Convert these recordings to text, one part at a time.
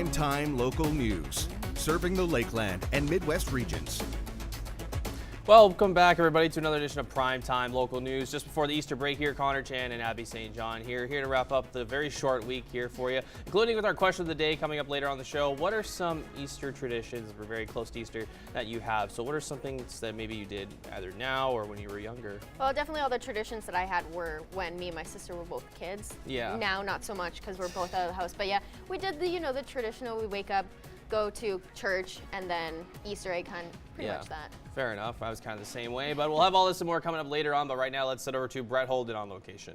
Prime-time local news, serving the Lakeland and Midwest regions. Welcome back, everybody, to another edition of Primetime Local News. Just before the Easter break here, Connor Chan and Abby St. John here to wrap up the very short week here for you, including with our question of the day coming up later on the show. What are some Easter traditions, we're very close to Easter, that you have? So what are some things that maybe you did either now or when you were younger? Well, definitely all the traditions that I had were when me and my sister were both kids. Yeah. Now, not so much because we're both out of the house. But yeah, we did the traditional, we wake up, go to church, and then Easter egg hunt, pretty much that. Fair enough. I was kind of the same way, but we'll have all this and more coming up later on. But right now, let's head over to Brett Holden on location.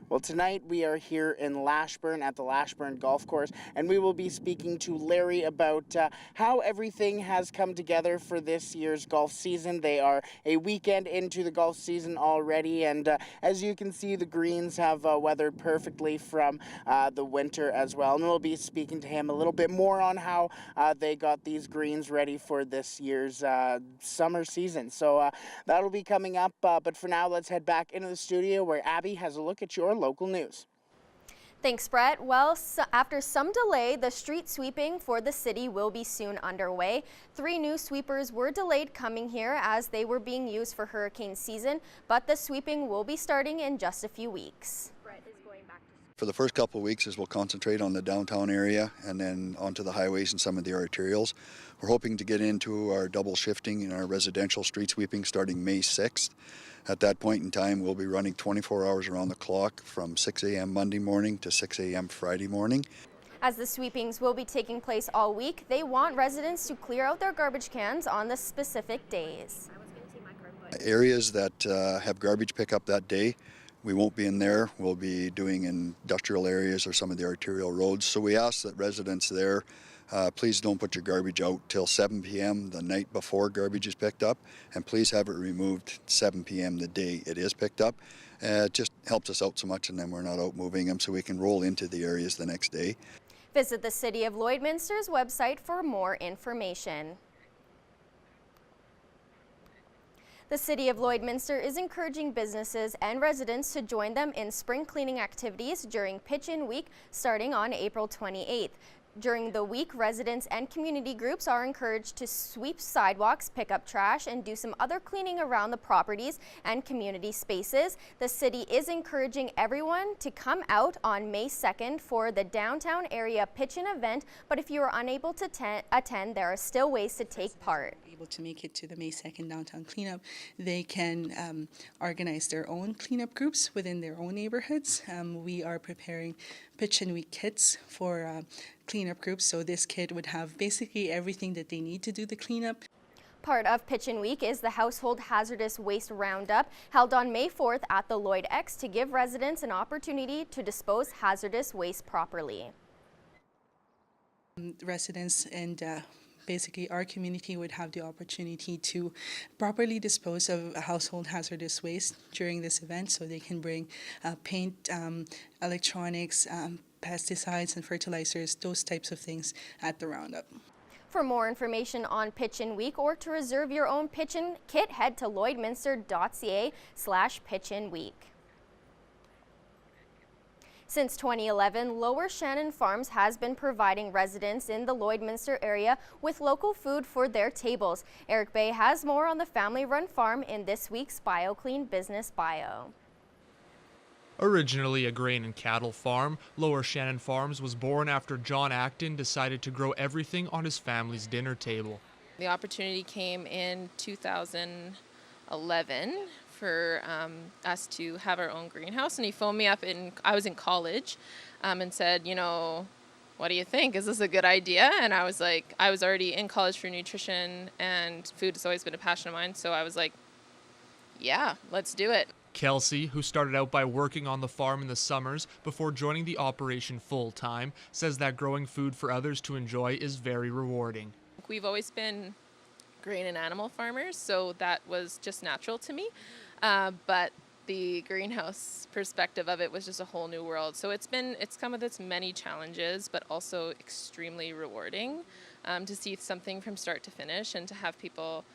Well, tonight we are here in Lashburn at the Lashburn Golf Course, and we will be speaking to Larry about how everything has come together for this year's golf season. They are a weekend into the golf season already, and as you can see, the greens have weathered perfectly from the winter as well. And we'll be speaking to him a little bit more on how they got these greens ready for this year's summer season. So that'll be coming up, but for now, let's head back into the studio where Abby has a look at your local news. Thanks, Brett. Well, after some delay, the street sweeping for the city will be soon underway. 3 new sweepers were delayed coming here as they were being used for hurricane season, but the sweeping will be starting in just a few weeks. For the first couple of weeks, as we'll concentrate on the downtown area and then onto the highways and some of the arterials. We're hoping to get into our double shifting in our residential street sweeping starting May 6th. At that point in time, we'll be running 24 hours around the clock from 6 a.m. Monday morning to 6 a.m. Friday morning. As the sweepings will be taking place all week, they want residents to clear out their garbage cans on the specific days. Areas that have garbage pickup that day, we won't be in there. We'll be doing industrial areas or some of the arterial roads. So we ask that residents there, please don't put your garbage out till 7 p.m. the night before garbage is picked up, and please have it removed 7 p.m. the day it is picked up. It just helps us out so much, and then we're not out moving them so we can roll into the areas the next day. Visit the City of Lloydminster's website for more information. The City of Lloydminster is encouraging businesses and residents to join them in spring cleaning activities during Pitch-In Week starting on April 28th. During the week, residents and community groups are encouraged to sweep sidewalks, pick up trash, and do some other cleaning around the properties and community spaces. The city is encouraging everyone to come out on May 2nd for the downtown area pitch-in event, but if you are unable to attend, there are still ways to take part. Able to make it to the May 2nd downtown cleanup, they can organize their own cleanup groups within their own neighborhoods. We are preparing Pitch-In Week kits for cleanup groups, so this kit would have basically everything that they need to do the cleanup. Part of Pitch-In Week is the Household Hazardous Waste Roundup, held on May 4th at the Lloyd X to give residents an opportunity to dispose hazardous waste properly. Residents and basically our community would have the opportunity to properly dispose of household hazardous waste during this event, so they can bring paint, electronics, pesticides and fertilizers, those types of things at the roundup. For more information on Pitch-In Week or to reserve your own Pitch-In kit, head to lloydminster.ca/pitchinweek. Since 2011, Lower Shannon Farms has been providing residents in the Lloydminster area with local food for their tables. Eric Bay has more on the family-run farm in this week's BioClean Business Bio. Originally a grain and cattle farm, Lower Shannon Farms was born after John Acton decided to grow everything on his family's dinner table. The opportunity came in 2011 for us to have our own greenhouse, and he phoned me up I was in college and said, what do you think? Is this a good idea? And I was like, I was already in college for nutrition, and food has always been a passion of mine, so I was like, yeah, let's do it. Kelsey, who started out by working on the farm in the summers before joining the operation full-time, says that growing food for others to enjoy is very rewarding. We've always been grain and animal farmers, so that was just natural to me. But the greenhouse perspective of it was just a whole new world. So it's come with its many challenges, but also extremely rewarding to see something from start to finish and to have people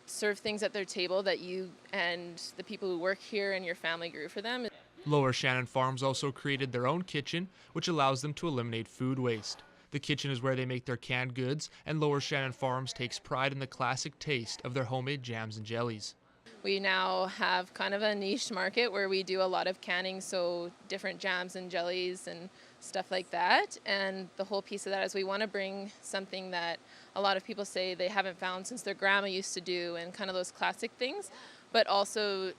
serve things at their table that you and the people who work here and your family grew for them. Lower Shannon Farms also created their own kitchen, which allows them to eliminate food waste. The kitchen is where they make their canned goods, and Lower Shannon Farms takes pride in the classic taste of their homemade jams and jellies. We now have kind of a niche market where we do a lot of canning, so different jams and jellies and stuff like that. And the whole piece of that is we want to bring something that a lot of people say they haven't found since their grandma used to do, and kind of those classic things, but also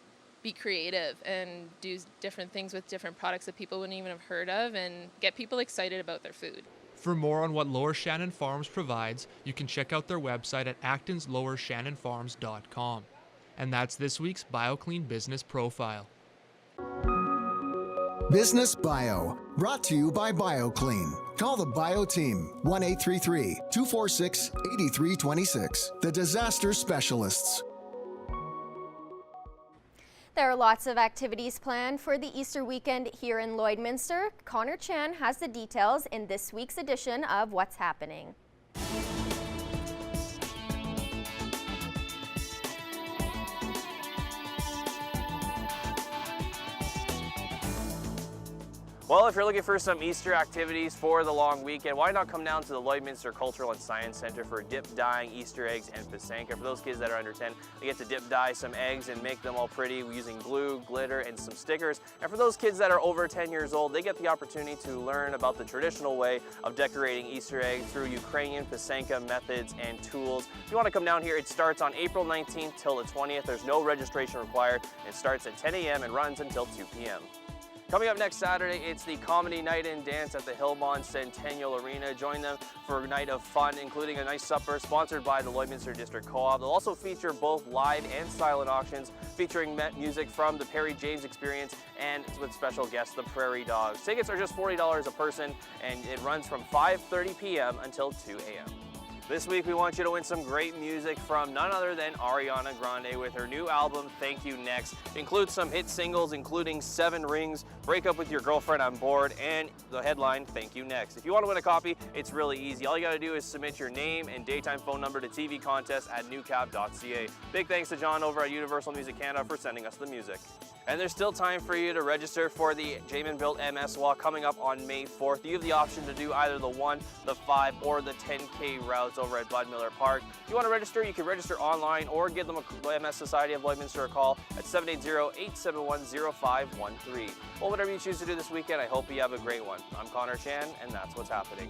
be creative and do different things with different products that people wouldn't even have heard of and get people excited about their food. For more on what Lower Shannon Farms provides, you can check out their website at actonslowershannonfarms.com. And that's this week's BioClean Business Profile. Business Bio, brought to you by BioClean. Call the Bio Team, 1-833-246-8326. The Disaster Specialists. There are lots of activities planned for the Easter weekend here in Lloydminster. Connor Chan has the details in this week's edition of What's Happening. Well, if you're looking for some Easter activities for the long weekend, why not come down to the Lloydminster Cultural and Science Center for dip dyeing, Easter eggs, and Pasanka. For those kids that are under 10, they get to dip dye some eggs and make them all pretty using glue, glitter, and some stickers. And for those kids that are over 10 years old, they get the opportunity to learn about the traditional way of decorating Easter eggs through Ukrainian Pasanka methods and tools. If you want to come down here, it starts on April 19th till the 20th. There's no registration required. It starts at 10 a.m. and runs until 2 p.m. Coming up next Saturday, it's the Comedy Night and Dance at the Hillbond Centennial Arena. Join them for a night of fun, including a nice supper sponsored by the Lloydminster District Co-op. They'll also feature both live and silent auctions, featuring music from the Perry James Experience and with special guests, the Prairie Dogs. Tickets are just $40 a person, and it runs from 5:30 p.m. until 2 a.m. This week, we want you to win some great music from none other than Ariana Grande with her new album, Thank You Next. It includes some hit singles, including 7 Rings, Break Up With Your Girlfriend, I'm Bored, and the headline, Thank You Next. If you want to win a copy, it's really easy. All you got to do is submit your name and daytime phone number to tvcontest@newcap.ca. Big thanks to John over at Universal Music Canada for sending us the music. And there's still time for you to register for the Jamin Built MS Walk coming up on May 4th. You have the option to do either the 1, the 5, or the 10K routes over at Bud Miller Park. If you want to register, you can register online or give them a MS Society of Lloydminster a call at 780-871-0513. Well, whatever you choose to do this weekend, I hope you have a great one. I'm Connor Chan, and that's what's happening.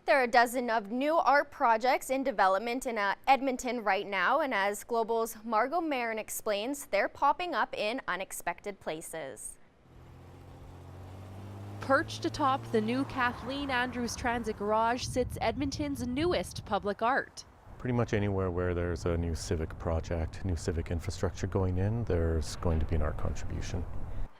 There are a dozen of new art projects in development in Edmonton right now, and as Global's Margot Marin explains, they're popping up in unexpected places. Perched atop the new Kathleen Andrews Transit Garage sits Edmonton's newest public art. Pretty much anywhere where there's a new civic project, new civic infrastructure going in, there's going to be an art contribution.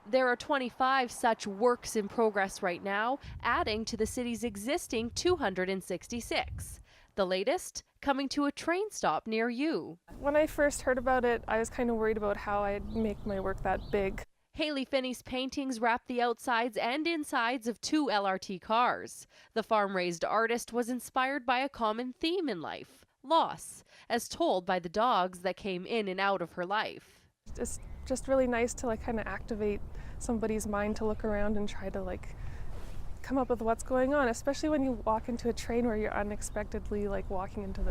There are 25 such works in progress right now, adding to the city's existing 266. The latest coming to a train stop near you. When I first heard about it, I was kind of worried about how I'd make my work that big. Haley Finney's paintings wrap the outsides and insides of 2 LRT cars. The farm-raised artist was inspired by a common theme in life, loss, as told by the dogs that came in and out of her life. It's just really nice to kind of activate somebody's mind to look around and try to come up with what's going on, especially when you walk into a train where you're unexpectedly walking into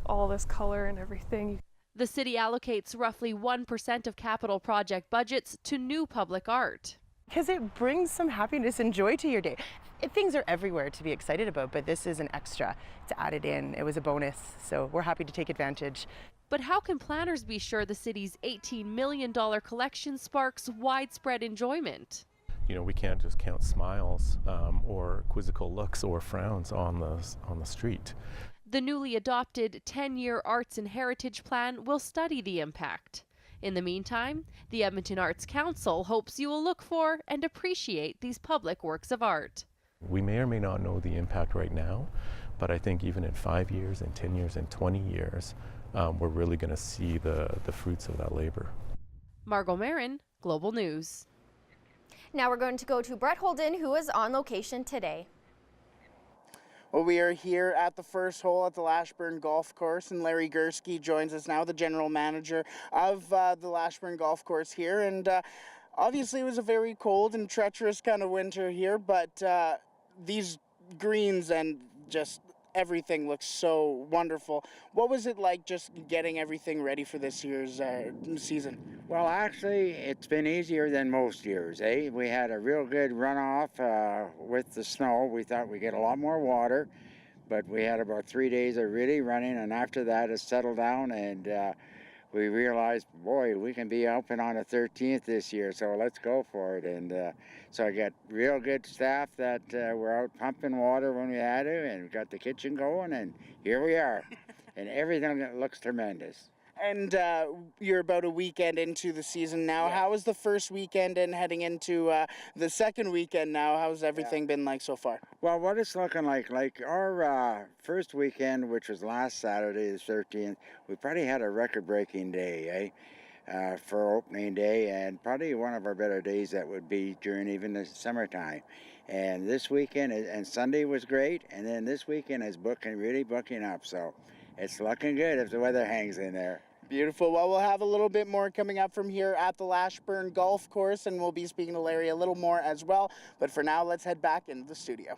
all this color and everything. The city allocates roughly 1% of capital project budgets to new public art. Because it brings some happiness and joy to your day. Things are everywhere to be excited about, but this is an extra. It's added in. It was a bonus, so we're happy to take advantage. But how can planners be sure the city's $18 million collection sparks widespread enjoyment? You know, we can't just count smiles or quizzical looks or frowns on the street. The newly adopted 10-year Arts and Heritage Plan will study the impact. In the meantime, the Edmonton Arts Council hopes you will look for and appreciate these public works of art. We may or may not know the impact right now, but I think even in 5 years, in 10 years, in 20 years, we're really going to see the fruits of that labor. Margot Marin, Global News. Now we're going to go to Brett Holden, who is on location today. Well, we are here at the first hole at the Lashburn Golf Course, and Larry Gursky joins us now, the general manager of the Lashburn Golf Course here. And obviously it was a very cold and treacherous kind of winter here, but these greens and just everything looks so wonderful. What was it like just getting everything ready for this year's season? Well, actually, it's been easier than most years, eh? We had a real good runoff with the snow. We thought we'd get a lot more water, but we had about 3 days of really running, and after that it settled down, and we realized, boy, we can be open on the 13th this year, so let's go for it. And so I got real good staff that were out pumping water when we had to, and we got the kitchen going, and here we are. And everything looks tremendous. And you're about a weekend into the season now. Yeah. How was the first weekend and heading into the second weekend now? How's everything been like so far? Well, what it's looking like our first weekend, which was last Saturday, the 13th, we probably had a record-breaking day, for opening day, and probably one of our better days that would be during even the summertime. And this weekend, and Sunday was great, and then this weekend is really booking up, so it's looking good if the weather hangs in there. Beautiful. Well, we'll have a little bit more coming up from here at the Lashburn Golf Course, and we'll be speaking to Larry a little more as well. But for now, let's head back into the studio.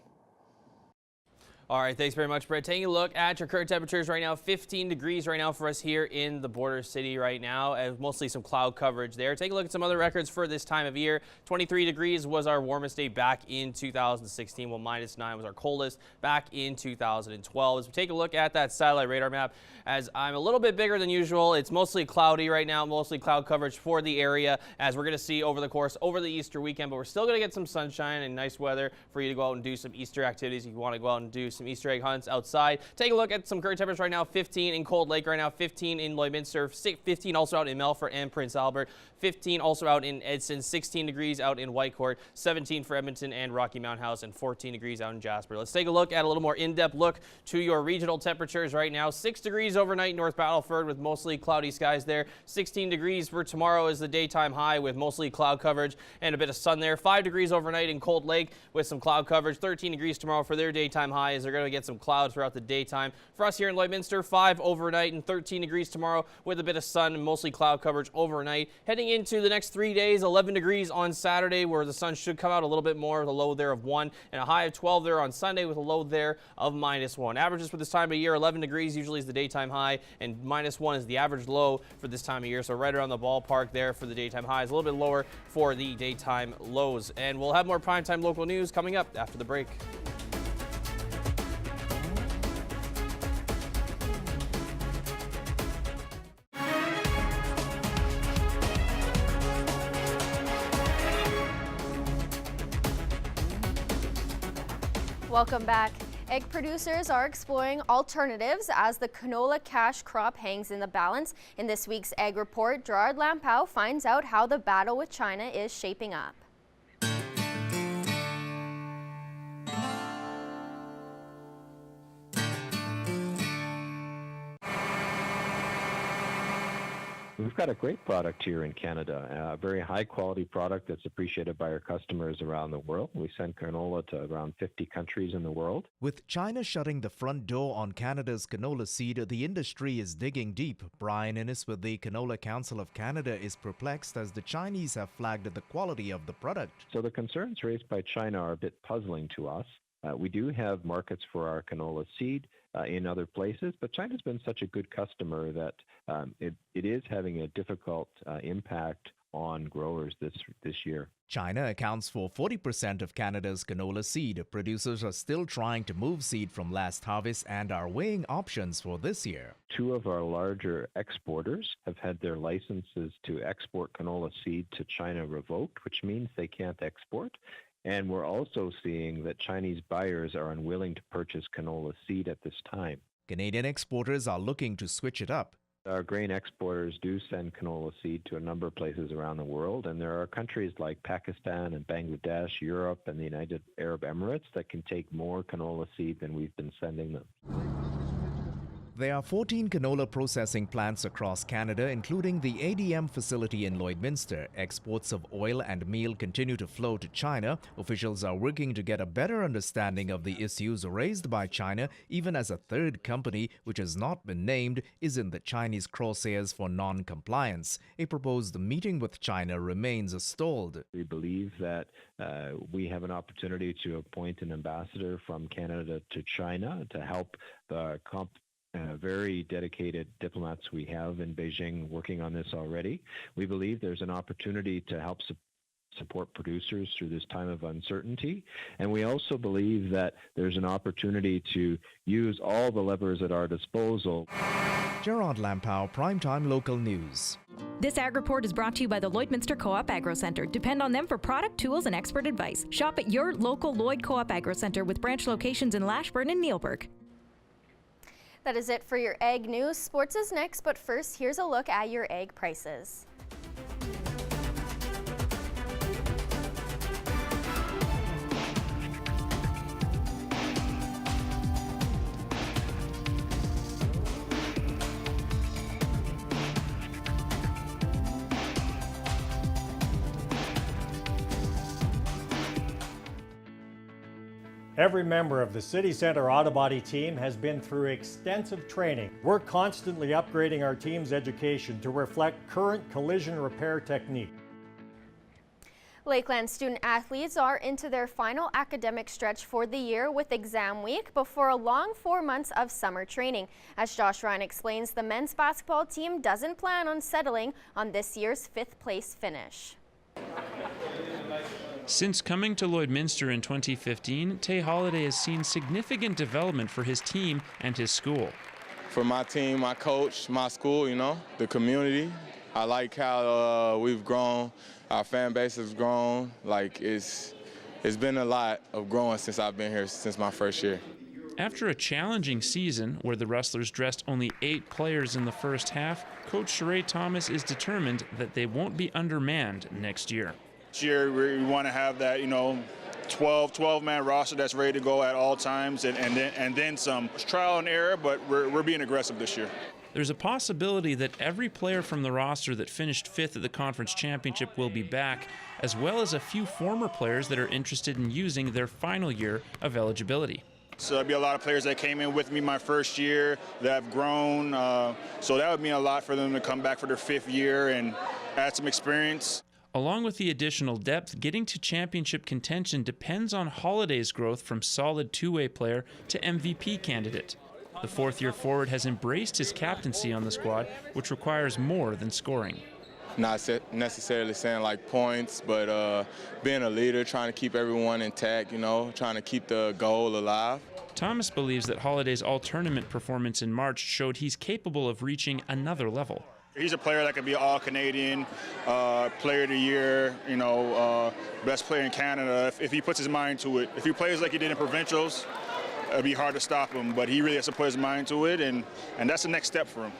All right, thanks very much, Brett. Taking a look at your current temperatures right now, 15 degrees right now for us here in the border city right now, and mostly some cloud coverage there. Take a look at some other records for this time of year. 23 degrees was our warmest day back in 2016, while -9 was our coldest back in 2012. As we take a look at that satellite radar map, as I'm a little bit bigger than usual, it's mostly cloudy right now, mostly cloud coverage for the area, as we're going to see over the Easter weekend, but we're still going to get some sunshine and nice weather for you to go out and do some Easter activities if you want to go out and do some Easter egg hunts outside. Take a look at some current temperatures right now. 15 in Cold Lake right now, 15 in Lloydminster, 15 also out in Melfort and Prince Albert, 15 also out in Edson, 16 degrees out in Whitecourt, 17 for Edmonton and Rocky Mount House, and 14 degrees out in Jasper. Let's take a look at a little more in-depth look to your regional temperatures right now. 6 degrees overnight North Battleford with mostly cloudy skies there. 16 degrees for tomorrow is the daytime high with mostly cloud coverage and a bit of sun there. 5 degrees overnight in Cold Lake with some cloud coverage. 13 degrees tomorrow for their daytime high as they're going to get some clouds throughout the daytime. For us here in Lloydminster, 5 overnight and 13 degrees tomorrow with a bit of sun and mostly cloud coverage overnight. Heading into the next 3 days, 11 degrees on Saturday where the sun should come out a little bit more with a low there of 1 and a high of 12 there on Sunday with a low there of -1. Averages for this time of year, 11 degrees usually is the daytime high and -1 is the average low for this time of year. So right around the ballpark there for the daytime highs, a little bit lower for the daytime lows. And we'll have more primetime local news coming up after the break. Welcome back. Egg producers are exploring alternatives as the canola cash crop hangs in the balance. In this week's Egg Report, Gerard Lampow finds out how the battle with China is shaping up. We've got a great product here in Canada, a very high-quality product that's appreciated by our customers around the world. We send canola to around 50 countries in the world. With China shutting the front door on Canada's canola seed, the industry is digging deep. Brian Innes with the Canola Council of Canada is perplexed as the Chinese have flagged the quality of the product. So the concerns raised by China are a bit puzzling to us. We do have markets for our canola seed in other places, but China's been such a good customer that it is having a difficult impact on growers this year. China accounts for 40% of Canada's canola seed. Producers are still trying to move seed from last harvest and are weighing options for this year. 2 of our larger exporters have had their licenses to export canola seed to China revoked, which means they can't export. And we're also seeing that Chinese buyers are unwilling to purchase canola seed at this time. Canadian exporters are looking to switch it up. Our grain exporters do send canola seed to a number of places around the world, and there are countries like Pakistan and Bangladesh, Europe, and the United Arab Emirates that can take more canola seed than we've been sending them. There are 14 canola processing plants across Canada, including the ADM facility in Lloydminster. Exports of oil and meal continue to flow to China. Officials are working to get a better understanding of the issues raised by China, even as a third company, which has not been named, is in the Chinese crosshairs for non-compliance. A proposed meeting with China remains stalled. We believe that we have an opportunity to appoint an ambassador from Canada to China to help the very dedicated diplomats we have in Beijing working on this already. We believe there's an opportunity to help support producers through this time of uncertainty. And we also believe that there's an opportunity to use all the levers at our disposal. Gerard Lampow, Primetime Local News. This Ag Report is brought to you by the Lloydminster Co-op Agro Centre. Depend on them for product, tools, and expert advice. Shop at your local Lloyd Co-op Agro Centre with branch locations in Lashburn and Neilburg. That is it for your ag news. Sports is next, but first, here's a look at your egg prices. Every member of the City Centre Auto Body team has been through extensive training. We're constantly upgrading our team's education to reflect current collision repair technique. Lakeland student athletes are into their final academic stretch for the year with exam week before a long 4 months of summer training. As Josh Ryan explains, the men's basketball team doesn't plan on settling on this year's 5th place finish. Since coming to Lloydminster in 2015, Tay Holiday has seen significant development for his team and his school. For my team, my coach, my school, the community, I like how we've grown, our fan base has grown. It's been a lot of growing since I've been here, since my first year. After a challenging season where the Rustlers dressed only 8 players in the first half, Coach Sheree Thomas is determined that they won't be undermanned next year. This year we want to have that 12-man roster that's ready to go at all times, and then some. It's trial and error, but we're being aggressive this year. There's a possibility that every player from the roster that finished 5th at the conference championship will be back, as well as a few former players that are interested in using their final year of eligibility. So there'll be a lot of players that came in with me my first year that have grown, so that would mean a lot for them to come back for their 5th year and add some experience. Along with the additional depth, getting to championship contention depends on Holiday's growth from solid two-way player to MVP candidate. The 4th-year forward has embraced his captaincy on the squad, which requires more than scoring. Not necessarily saying like points, but being a leader, trying to keep everyone intact, trying to keep the goal alive. Thomas believes that Holiday's all-tournament performance in March showed he's capable of reaching another level. He's a player that could be an all-Canadian, player of the year, best player in Canada if he puts his mind to it. If he plays like he did in provincials, it'd be hard to stop him, but he really has to put his mind to it, and that's the next step for him.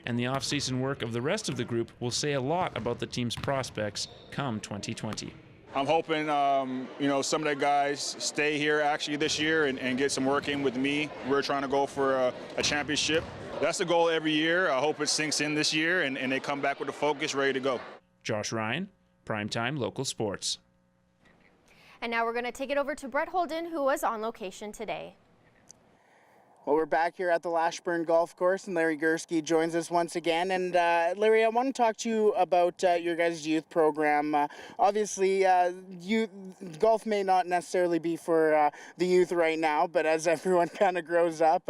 And the off-season work of the rest of the group will say a lot about the team's prospects come 2020. I'm hoping, some of the guys stay here actually this year and get some work in with me. We're trying to go for a championship. That's the goal every year. I hope it sinks in this year and they come back with a focus, ready to go. Josh Ryan, Primetime Local Sports. And now we're going to take it over to Brett Holden, who was on location today. Well, we're back here at the Lashburn Golf Course, and Larry Gursky joins us once again. And Larry, I want to talk to you about your guys' youth program. Obviously, golf may not necessarily be for the youth right now, but as everyone kind of grows up,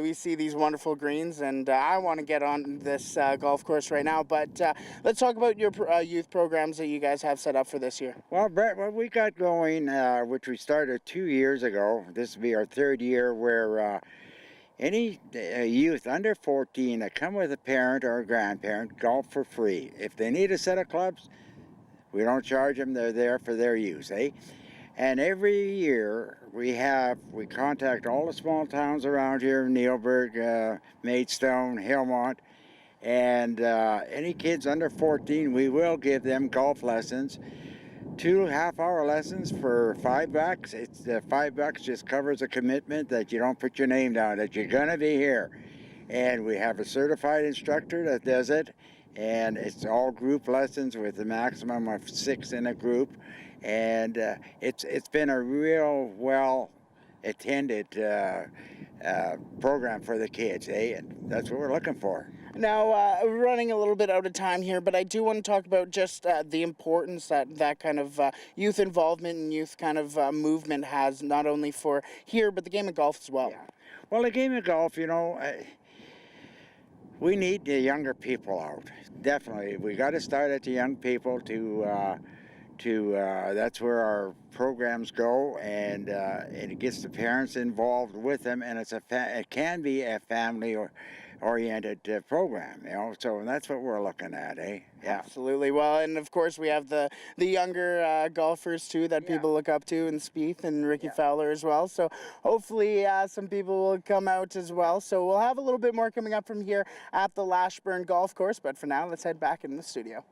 we see these wonderful greens, and I want to get on this golf course right now. But let's talk about your youth programs that you guys have set up for this year. Well, Brett, what we got going, which we started 2 years ago, this will be our 3rd year, where any youth under 14 that come with a parent or a grandparent golf for free. If they need a set of clubs, we don't charge them. They're there for their use, eh? And every year we contact all the small towns around here, Neilburg, Maidstone, Hillmont, and any kids under 14, we will give them golf lessons 2 half-hour lessons for $5. It's $5 just covers a commitment that you don't put your name down, that you're gonna be here. And we have a certified instructor that does it, and it's all group lessons with a maximum of 6 in a group. And it's been a real well attended program for the kids, and that's what we're looking for. Now, we're running a little bit out of time here, but I do want to talk about just the importance that kind of youth involvement and youth kind of movement has, not only for here, but the game of golf as well. Yeah. Well, the game of golf, you know, we need the younger people out. Definitely. We got to start at the young people to that's where our programs go, and it gets the parents involved with them, and it can be a family-oriented program, you know. So that's what we're looking at, eh? Yeah. Absolutely. Well, and of course we have the younger golfers too that people look up to, and Spieth and Ricky Fowler as well. So hopefully some people will come out as well. So we'll have a little bit more coming up from here at the Lashburn Golf Course. But for now, let's head back in the studio.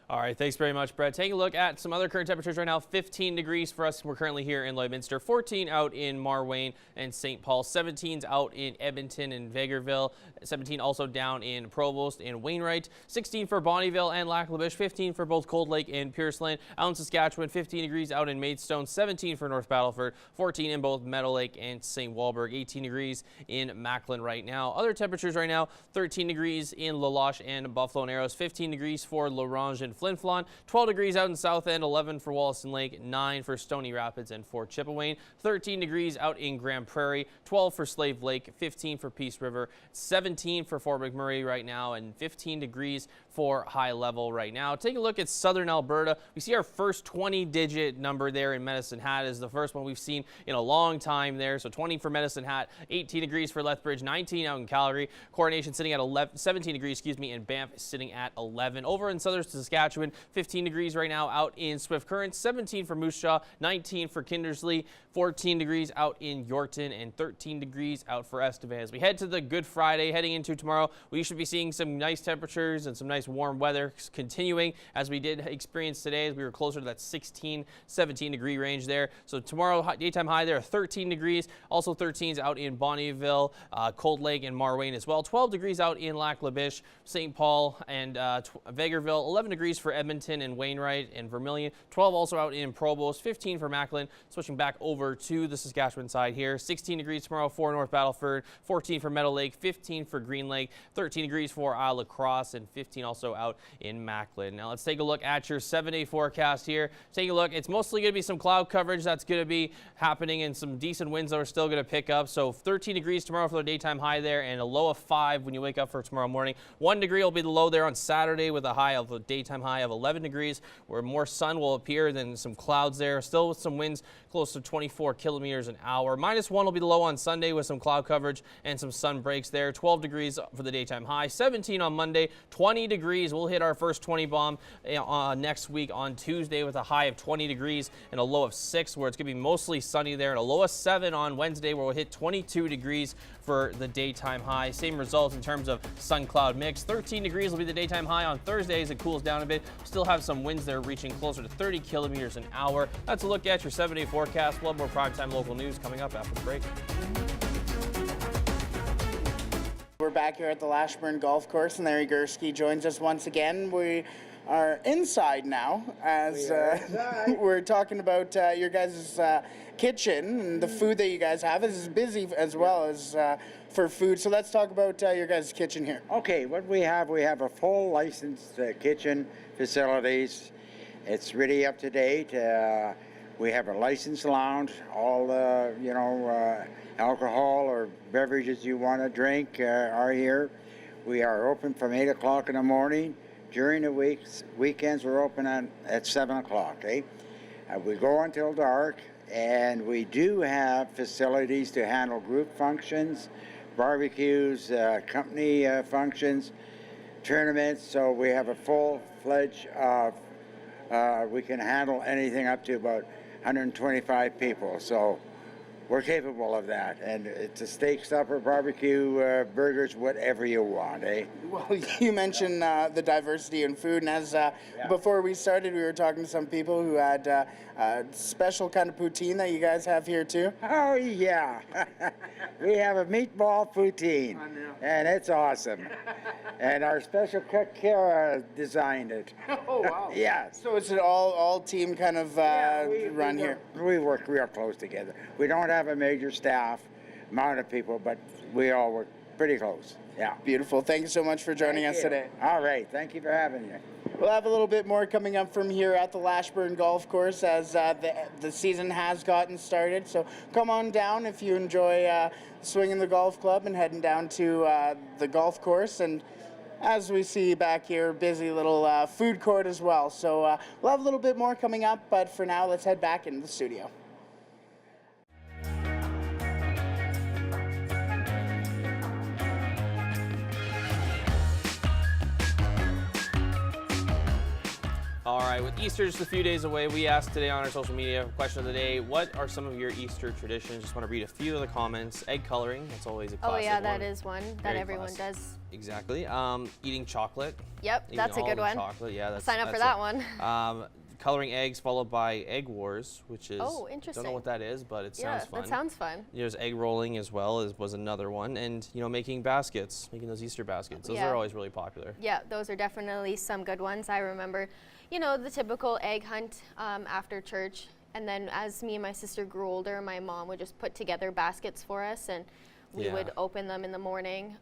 All right, thanks very much, Brett. Taking a look at some other current temperatures right now. 15 degrees for us. We're currently here in Lloydminster. 14 out in Marwayne and St. Paul. 17's out in Edmonton and Vegreville. 17 also down in Provost and Wainwright. 16 for Bonnyville and Lac La Biche. 15 for both Cold Lake and Pierceland. Out in Saskatchewan, 15 degrees out in Maidstone. 17 for North Battleford. 14 in both Meadow Lake and St. Walburg. 18 degrees in Macklin right now. Other temperatures right now, 13 degrees in Laloche and Buffalo Narrows. 15 degrees for Lorange and Flin Flon, 12 degrees out in South End, 11 for Wollaston Lake, 9 for Stony Rapids and Fort Chippewa, 13 degrees out in Grand Prairie, 12 for Slave Lake, 15 for Peace River, 17 for Fort McMurray right now, and 15 degrees for High Level right now. Take a look at southern Alberta. We see our first 20-digit number there in Medicine Hat is the first one we've seen in a long time there. So 20 for Medicine Hat, 18 degrees for Lethbridge, 19 out in Calgary, Coronation sitting at 17 degrees, and Banff sitting at 11. Over in southern Saskatchewan, 15 degrees right now out in Swift Current, 17 for Moose Jaw, 19 for Kindersley, 14 degrees out in Yorkton, and 13 degrees out for Estevan. As we head to the Good Friday, heading into tomorrow, we should be seeing some nice temperatures and some nice warm weather continuing as we did experience today, as we were closer to that 16, 17 degree range there. So tomorrow, daytime high there, 13 degrees. Also 13s out in Bonnyville, Cold Lake, and Marwayne as well. 12 degrees out in Lac La Biche, St. Paul, and Vegreville. 11 degrees for Edmonton and Wainwright and Vermilion. 12 also out in Provost. 15 for Macklin. Switching back over to the Saskatchewan side here. 16 degrees tomorrow for North Battleford. 14 for Meadow Lake. 15 for Green Lake. 13 degrees for Isle La Crosse, and 15 also out in Macklin. Now let's take a look at your 7-day forecast here. Take a look. It's mostly going to be some cloud coverage that's going to be happening, and some decent winds that are still going to pick up. So 13 degrees tomorrow for the daytime high there, and a low of 5 when you wake up for tomorrow morning. 1 degree will be the low there on Saturday, with a daytime high of 11 degrees, where more sun will appear than some clouds there. Still with some winds close to 24 kilometers an hour. -1 will be the low on Sunday with some cloud coverage and some sun breaks there. 12 degrees for the daytime high. 17 on Monday. 20 degrees. We'll hit our first 20 bomb next week on Tuesday with a high of 20 degrees and a low of 6, where it's going to be mostly sunny there, and a low of 7 on Wednesday, where we'll hit 22 degrees for the daytime high. Same results in terms of sun cloud mix. 13 degrees will be the daytime high on Thursday as it cools down a bit. Still have some winds there reaching closer to 30 kilometers an hour. That's a look at your 7-day forecast. We'll have more primetime local news coming up after the break. We're back here at the Lashburn Golf Course, and Larry Gursky joins us once again. We are inside now, as we're talking about your guys' kitchen and the food that you guys have. This is busy as well as for food. So let's talk about your guys' kitchen here. Okay, what we have a full licensed kitchen facilities. It's really up to date. We have a licensed lounge. All alcohol or beverages you want to drink are here. We are open from 8 o'clock in the morning. During the weekends, we're open at 7 o'clock. We go until dark, and we do have facilities to handle group functions, barbecues, company functions, tournaments. So we have a full-fledged we can handle anything up to about 125 people. So we're capable of that. And it's a steak, supper, barbecue, burgers, whatever you want, eh? Well, you mentioned the diversity in food, and as before we started, we were talking to some people who had a special kind of poutine that you guys have here too. Oh, yeah. We have a meatball poutine, and it's awesome. And our special cook, Kara, designed it. Oh, wow. Yes. So it's an all team kind of run here? We work real close together. We don't have a major staff amount of people, but we all work pretty close. Yeah. Beautiful. Thank you so much for joining us today. All right. Thank you for having me. We'll have a little bit more coming up from here at the Lashburn Golf Course as the season has gotten started. So come on down if you enjoy swinging the golf club and heading down to the golf course. And as we see back here, busy little food court as well. So we'll have a little bit more coming up, but for now, let's head back into the studio. All right, with Easter just a few days away, we asked today on our social media, question of the day, what are some of your Easter traditions? Just want to read a few of the comments. Egg coloring, that's always a classic Oh yeah, one. that is one that Very everyone classic. does. Exactly. Eating chocolate. Yep, Eating that's a all good the one. Chocolate. Yeah, that's, Sign up for that's that one. Coloring eggs followed by egg wars, which is, Oh, interesting. don't know what that is, but it sounds fun. Yeah, that sounds fun. There's egg rolling as well, was another one. And, you know, making baskets, making those Easter baskets. Those Yeah. are always really popular. Yeah, those are definitely some good ones. I remember, you know, the typical egg hunt after church. And then as me and my sister grew older, my mom would just put together baskets for us, and we would open them in the morning.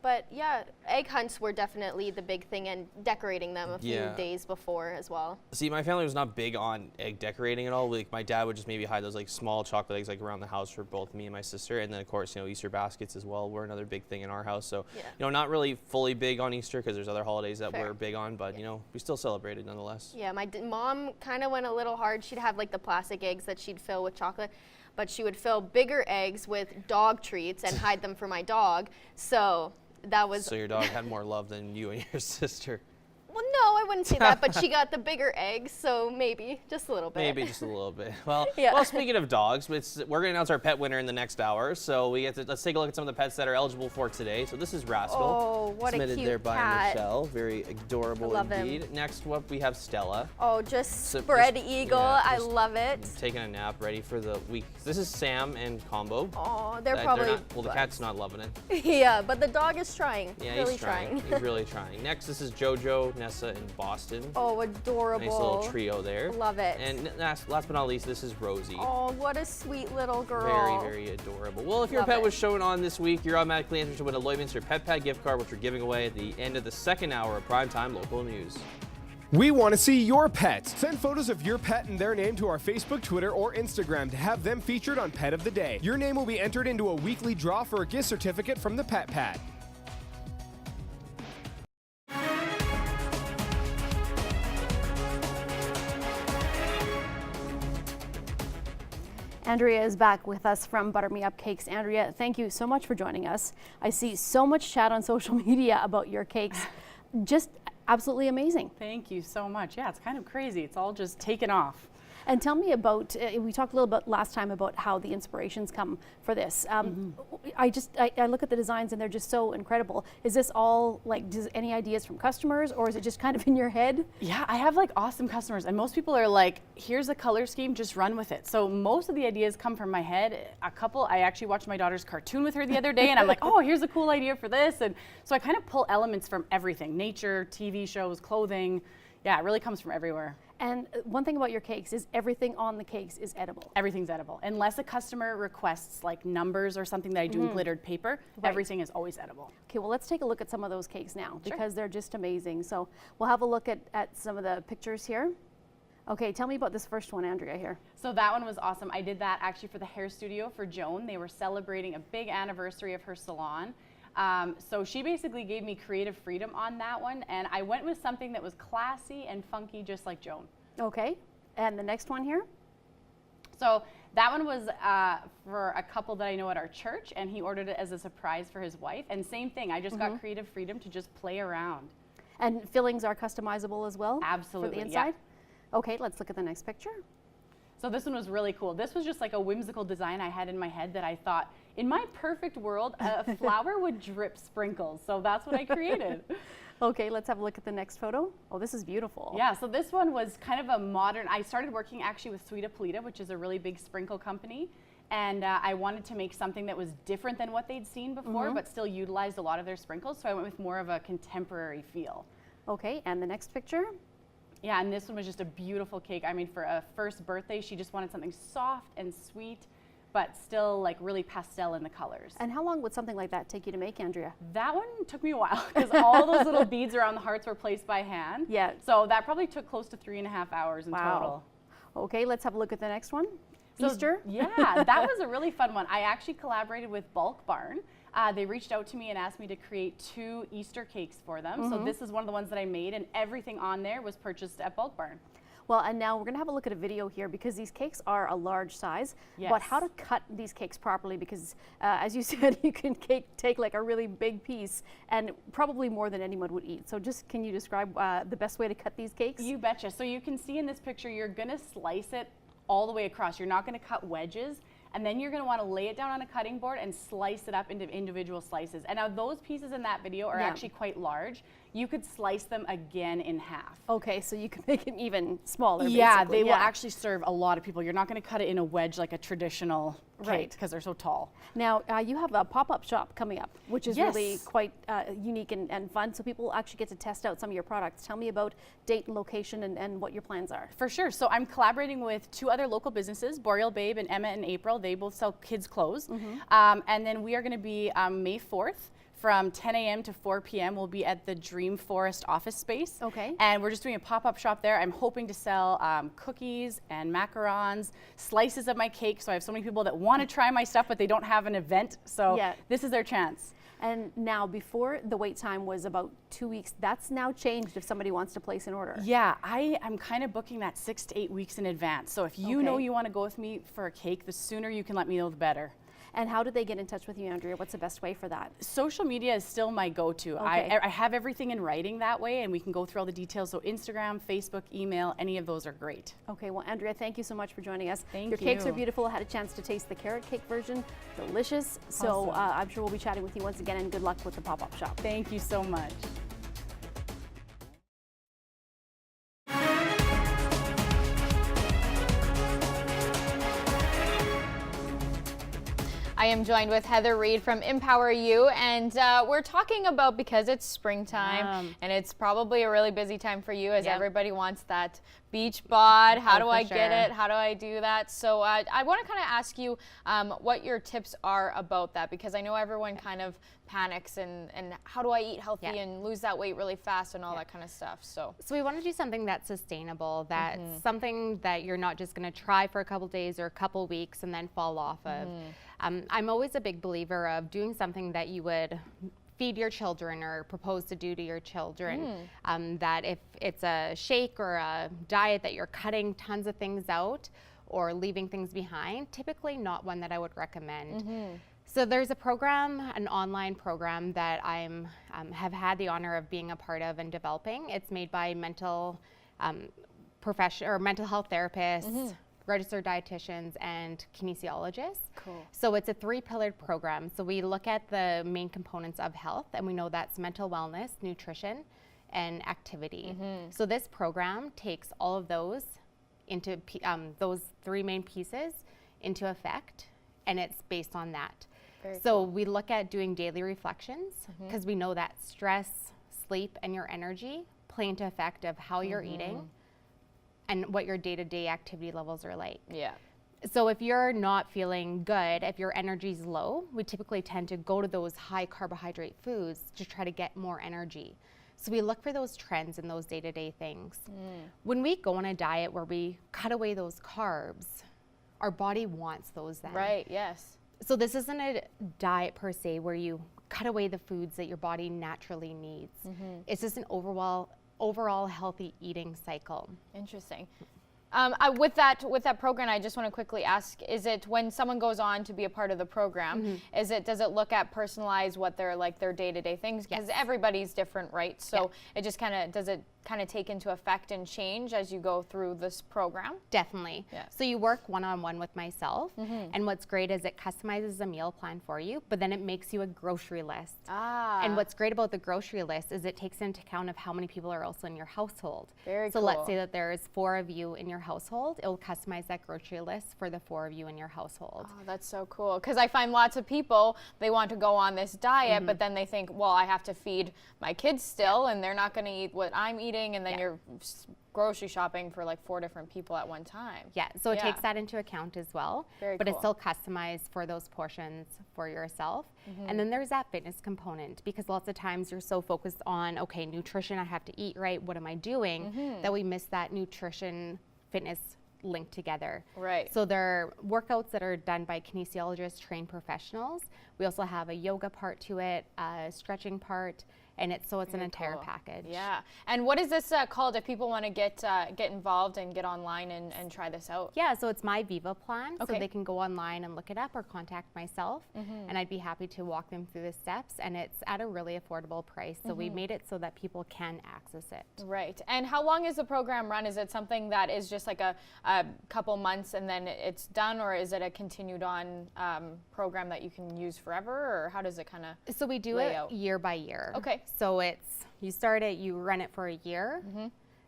But yeah, egg hunts were definitely the big thing, and decorating them a few days before as well. See, my family was not big on egg decorating at all. Like, my dad would just maybe hide those like small chocolate eggs like around the house for both me and my sister. And then of course, you know, Easter baskets as well were another big thing in our house. So, you know, not really fully big on Easter because there's other holidays that we're big on, but you know, we still celebrated nonetheless. Yeah, my mom kind of went a little hard. She'd have like the plastic eggs that she'd fill with chocolate, but she would fill bigger eggs with dog treats and hide them for my dog. So that was... So your dog had more love than you and your sister. Well, no, I wouldn't say that, but she got the bigger eggs, so maybe just a little bit. Maybe just a little bit. Well, well, speaking of dogs, we're going to announce our pet winner in the next hour. So let's take a look at some of the pets that are eligible for today. So this is Rascal. Oh, what a submitted cute there by cat. Michelle. Very adorable Love indeed. him. Next up, we have Stella. Oh, just spread eagle. I love it. Taking a nap, ready for the week. This is Sam and Combo. Oh, they're probably... well, the cat's not loving it. Yeah, but the dog is trying. Yeah, really he's trying. He's really trying. Next, this is Jojo, Nessa, and Boston. Oh, adorable. Nice little trio there. Love it. And last but not least, this is Rosie. Oh, what a sweet little girl. Very, very adorable. Well, if your Love pet it. was shown on this week, you're automatically entered to win a Lloydminster Pet Pad gift card, which we're giving away at the end of the second hour of Primetime Local News. We want to see your pets. Send photos of your pet and their name to our Facebook, Twitter, or Instagram to have them featured on Pet of the Day. Your name will be entered into a weekly draw for a gift certificate from the Pet Pad. Andrea is back with us from Butter Me Up Cakes. Andrea, thank you so much for joining us. I see so much chat on social media about your cakes. Just absolutely amazing. Thank you so much. Yeah, it's kind of crazy. It's all just taken off. And tell me about, we talked a little bit last time about how the inspirations come for this. I look at the designs and they're just so incredible. Is this all like, any ideas from customers, or is it just kind of in your head? Yeah, I have like awesome customers, and most people are like, here's a color scheme, just run with it. So most of the ideas come from my head. A couple, I actually watched my daughter's cartoon with her the other day, and I'm like, oh, here's a cool idea for this. And so I kind of pull elements from everything, nature, TV shows, clothing. Yeah, it really comes from everywhere. And one thing about your cakes is everything on the cakes is edible. Everything's edible. Unless a customer requests like numbers or something that I do in glittered paper, everything is always edible. Okay, well, let's take a look at some of those cakes now because they're just amazing. So we'll have a look at some of the pictures here. Okay, tell me about this first one, Andrea, here. So that one was awesome. I did that actually for the hair studio for Joan. They were celebrating a big anniversary of her salon. So she basically gave me creative freedom on that one, and I went with something that was classy and funky, just like Joan. Okay, and the next one here? So that one was for a couple that I know at our church, and he ordered it as a surprise for his wife. And same thing, I just got creative freedom to just play around. And fillings are customizable as well? Absolutely, For the inside? Okay, let's look at the next picture. So So this one was really cool. This was just like a whimsical design I had in my head that I thought, in my perfect world, a flower would drip sprinkles. So that's what I created. Okay, let's have a look at the next photo. Oh, this is beautiful. Yeah, so this one was kind of a modern, I started working actually with Sweeta Polita, which is a really big sprinkle company. And I wanted to make something that was different than what they'd seen before, but still utilized a lot of their sprinkles. So I went with more of a contemporary feel. Okay, and the next picture? Yeah, and this one was just a beautiful cake. I mean, for a first birthday, she just wanted something soft and sweet, but still like really pastel in the colors. And how long would something like that take you to make, Andrea? That one took me a while because all those little beads around the hearts were placed by hand. Yeah. So that probably took close to 3.5 hours in total. Okay, let's have a look at the next one. So, Easter? Yeah, that was a really fun one. I actually collaborated with Bulk Barn. They reached out to me and asked me to create 2 Easter cakes for them. So this is one of the ones that I made, and everything on there was purchased at Bulk Barn. Well, and now we're going to have a look at a video here because these cakes are a large size. Yes. But how to cut these cakes properly because, as you said, you can take like a really big piece and probably more than anyone would eat. So just can you describe the best way to cut these cakes? You betcha. So you can see in this picture, you're going to slice it all the way across. You're not going to cut wedges. And then you're going to want to lay it down on a cutting board and slice it up into individual slices. And now those pieces in that video are actually quite large. You could slice them again in half. Okay, so you can make them even smaller. Yeah, basically. they will actually serve a lot of people. You're not going to cut it in a wedge like a traditional cake because they're so tall. Now, you have a pop-up shop coming up, which is really quite unique and fun. So people actually get to test out some of your products. Tell me about date and location and what your plans are. For sure. So I'm collaborating with 2 other local businesses, Boreal Babe and Emma and April. They both sell kids' clothes. And then we are going to be May 4th. From 10 a.m. to 4 p.m. we'll be at the Dream Forest office space. Okay. And we're just doing a pop-up shop there. I'm hoping to sell cookies and macarons, slices of my cake. So I have so many people that want to try my stuff, but they don't have an event. So this is their chance. And now, before the wait time was about 2 weeks, that's now changed if somebody wants to place an order. Yeah, I'm kind of booking that 6 to 8 weeks in advance. So if you know you want to go with me for a cake, the sooner you can let me know, the better. And how do they get in touch with you, Andrea? What's the best way for that? Social media is still my go-to. I have everything in writing that way, and we can go through all the details. So Instagram, Facebook, email, any of those are great. Okay, well, Andrea, thank you so much for joining us. Thank Your you. cakes are beautiful. I had a chance to taste the carrot cake version. Delicious. So I'm sure we'll be chatting with you once again, and good luck with the pop-up shop. Thank you so much. I am joined with Heather Reed from Empower You, and we're talking about, because it's springtime and it's probably a really busy time for you as everybody wants that beach bod. How do I get it? How do I do that? So I want to kind of ask you what your tips are about that, because I know everyone kind of panics and how do I eat healthy and lose that weight really fast and all that kind of stuff. So we want to do something that's sustainable, that's something that you're not just going to try for a couple days or a couple weeks and then fall off of. I'm always a big believer of doing something that you would feed your children or propose to do to your children. That if it's a shake or a diet that you're cutting tons of things out or leaving things behind, typically not one that I would recommend. So there's a program, an online program that I'm have had the honor of being a part of and developing. It's made by mental health therapists, registered dietitians, and kinesiologists. Cool. So it's a 3-pillared program. So we look at the main components of health, and we know that's mental wellness, nutrition, and activity. So this program takes all of those into those 3 main pieces into effect, and it's based on that. So we look at doing daily reflections because we know that stress, sleep, and your energy play into effect of how you're eating and what your day-to-day activity levels are like. So if you're not feeling good, if your energy's low, we typically tend to go to those high carbohydrate foods to try to get more energy. So we look for those trends in those day-to-day things. When we go on a diet where we cut away those carbs, our body wants those then. Right, yes. So this isn't a diet per se where you cut away the foods that your body naturally needs. It's just an overall healthy eating cycle. Interesting. With that program, I just want to quickly ask: is it when someone goes on to be a part of the program? Does it look at personalize what their day-to-day things? Because everybody's different, right? So it just kind of does it kind of take into effect and change as you go through this program? Definitely. Yeah. So you work one-on-one with myself, and what's great is it customizes a meal plan for you, but then it makes you a grocery list. And what's great about the grocery list is it takes into account of how many people are also in your household. Very so cool. let's say that there's 4 of you in your household, it will customize that grocery list for the 4 of you in your household. Oh, that's so cool. Because I find lots of people, they want to go on this diet, but then they think, well, I have to feed my kids still, and they're not going to eat what I'm eating, and then you're grocery shopping for like 4 different people at one time. Yeah, so it takes that into account as well, Very but cool. it's still customized for those portions for yourself. And then there's that fitness component, because lots of times you're so focused on, okay, nutrition, I have to eat right, what am I doing, that we miss that nutrition fitness linked together. Right. So there are workouts that are done by kinesiologists, trained professionals. We also have a yoga part to it, a stretching part, and it's an entire package. Yeah. And what is this called if people want to get involved and get online and try this out? Yeah, so it's my Viva plan. Okay. So they can go online and look it up or contact myself, and I'd be happy to walk them through the steps, and it's at a really affordable price. So we made it so that people can access it. Right. And how long is the program run? Is it something that is just like a couple months and then it's done, or is it a continued on program that you can use forever, or how does it kind of So we do lay it out? year by year. Okay. So it's, you start it, you run it for a year,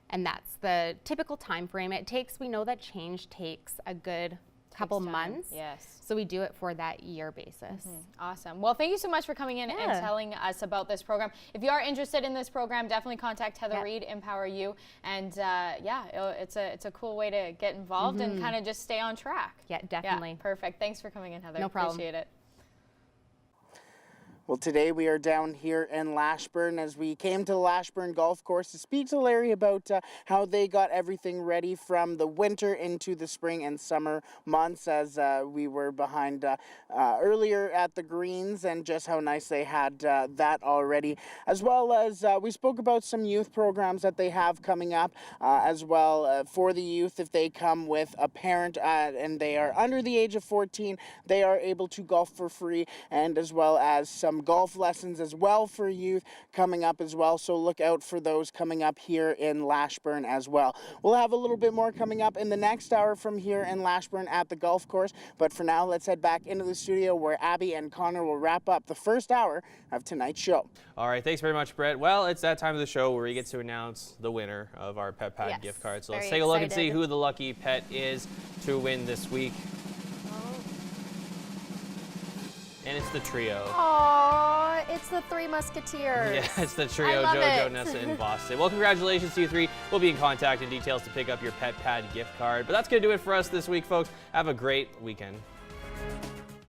and that's the typical time frame. It takes, we know that change takes a good couple months. Yes. So we do it for that year basis. Awesome. Well, thank you so much for coming in and telling us about this program. If you are interested in this program, definitely contact Heather Reed, Empower You. And it's a cool way to get involved and kind of just stay on track. Yeah, definitely. Yeah, perfect. Thanks for coming in, Heather. No problem. Appreciate it. Well, today we are down here in Lashburn as we came to the Lashburn Golf Course to speak to Larry about how they got everything ready from the winter into the spring and summer months, as we were behind earlier at the greens, and just how nice they had that already, as well as we spoke about some youth programs that they have coming up as well for the youth. If they come with a parent and they are under the age of 14, they are able to golf for free, and as well as some golf lessons as well for youth coming up as well. So look out for those coming up here in Lashburn as well. We'll have a little bit more coming up in the next hour from here in Lashburn at the golf course. But for now, let's head back into the studio where Abby and Connor will wrap up the first hour of tonight's show. All right, thanks very much, Brett. Well, it's that time of the show where we get to announce the winner of our Pet Pad gift card. So let's take a look and see who the lucky pet is to win this week. And it's the trio. Aww, it's the Three Musketeers. Yeah, it's the trio, Jojo, Nessa, and Boston. Well, congratulations to you three. We'll be in contact and details to pick up your Pet Pad gift card. But that's going to do it for us this week, folks. Have a great weekend.